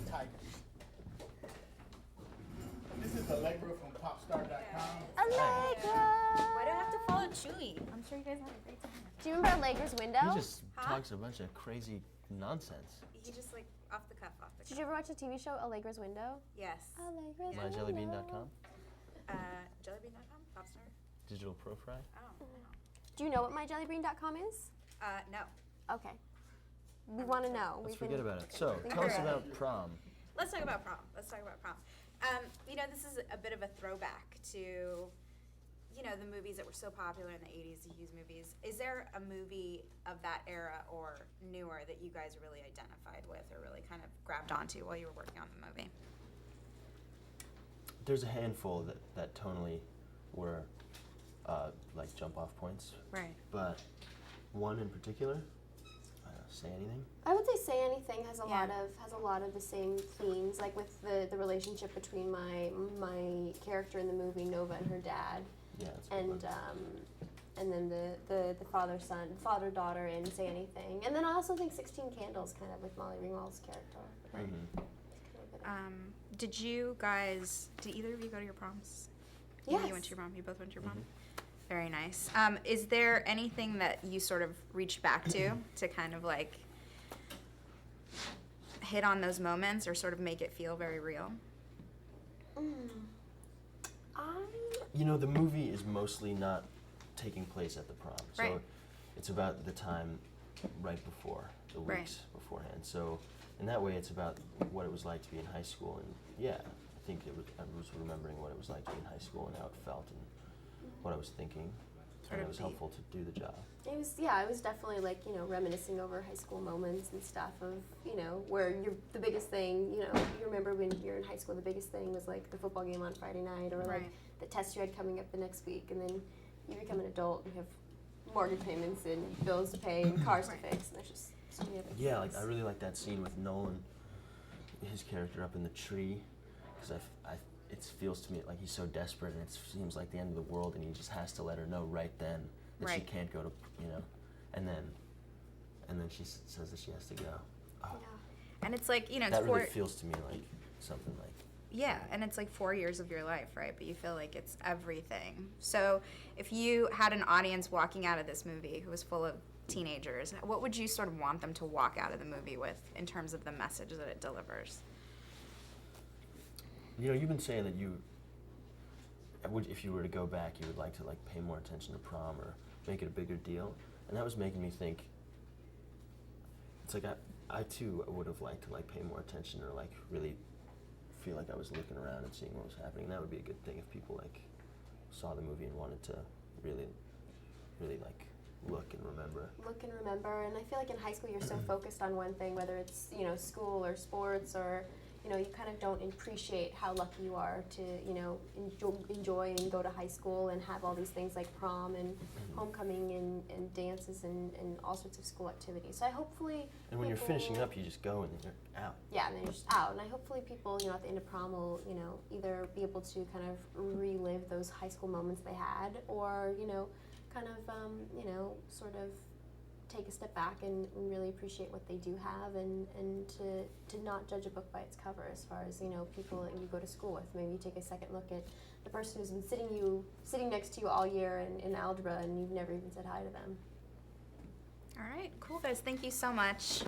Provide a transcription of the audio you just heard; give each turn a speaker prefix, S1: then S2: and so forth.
S1: Tiger. This is Allegra from Popstar.com.
S2: Allegra!
S3: Why do I have to follow Chewy? I'm sure you guys had a great time.
S2: Do you remember Allegra's window?
S4: He just talks a bunch of crazy nonsense.
S3: He just like off the cuff.
S2: Did you ever watch the TV show Allegra's Window?
S3: Yes.
S2: Allegra's Window.
S4: MyJellybean.com?
S3: Jellybean.com? Popstar?
S4: Digital Pro Fry?
S3: Oh.
S2: Do you know what myjellybean.com is?
S3: No.
S2: Okay. We want to know.
S4: Let's forget about it. So, tell us about Prom.
S3: Let's talk about Prom. You know, this is a bit of a throwback to, you know, the movies that were so popular in the 80s, the Hughes movies. Is there a movie of that era or newer that you guys really identified with or really kind of grabbed onto while you were working on the movie?
S4: There's a handful that tonally were like jump-off points.
S3: Right.
S4: But one in particular, say anything?
S2: I would say Say Anything has a lot of the same themes, like with the relationship between my character in the movie, Nova, and her dad.
S4: Yeah, that's a good one.
S2: And then the father-daughter in Say Anything. And then I also think 16 Candles, kind of with Molly Ringwald's character.
S4: Mm-hmm.
S3: Did either of you go to your proms?
S2: Yes.
S3: You went to your prom? You both went to your prom? Very nice. Is there anything that you sort of reached back to kind of like hit on those moments or sort of make it feel very real?
S4: You know, the movie is mostly not taking place at the prom. So
S3: Right.
S4: it's about the time right before, the weeks
S3: Right.
S4: beforehand. So in that way, it's about what it was like to be in high school. And yeah, I think I was remembering what it was like to be in high school and how it felt and what I was thinking. And it was helpful to do the job.
S2: It was definitely like, you know, reminiscing over high school moments and stuff of, you know, where the biggest thing, you know, you remember when you're in high school, the biggest thing was like the football game on Friday night or like the test you had coming up the next week, and then you become an adult and you have mortgage payments and bills to pay and cars to fix, and there's just so many other things.
S4: Like I really like that scene with Nolan, his character up in the tree, because it feels to me like he's so desperate and it seems like the end of the world, and he just has to let her know right then that she can't go to, you know, and then she says that she has to go. Oh.
S3: And it's like, you know,
S4: that really feels to me like something like.
S3: Yeah, and it's like 4 years of your life, right? But you feel like it's everything. So if you had an audience walking out of this movie who was full of teenagers, what would you sort of want them to walk out of the movie with in terms of the message that it delivers?
S4: You know, you've been saying that if you were to go back, you would like to like pay more attention to prom or make it a bigger deal, and that was making me think. It's like I too would have liked to like pay more attention or like really feel like I was looking around and seeing what was happening. That would be a good thing if people like saw the movie and wanted to really like look and remember.
S2: And I feel like in high school you're so focused on one thing, whether it's, you know, school or sports, or, you know, you kind of don't appreciate how lucky you are to, you know, enjoy and go to high school and have all these things like prom and homecoming and dances and all sorts of school activities. So I hopefully.
S4: And when you're finishing up, you just go and you're out.
S2: Yeah, and then you're just out. And I hopefully people, you know, at the end of prom will, you know, either be able to kind of relive those high school moments they had, or, you know, kind of, you know, sort of take a step back and really appreciate what they do have, and to not judge a book by its cover as far as, you know, people that you go to school with. Maybe take a second look at the person who's been sitting next to you all year in algebra and you've never even said hi to them.
S3: All right, cool guys, thank you so much.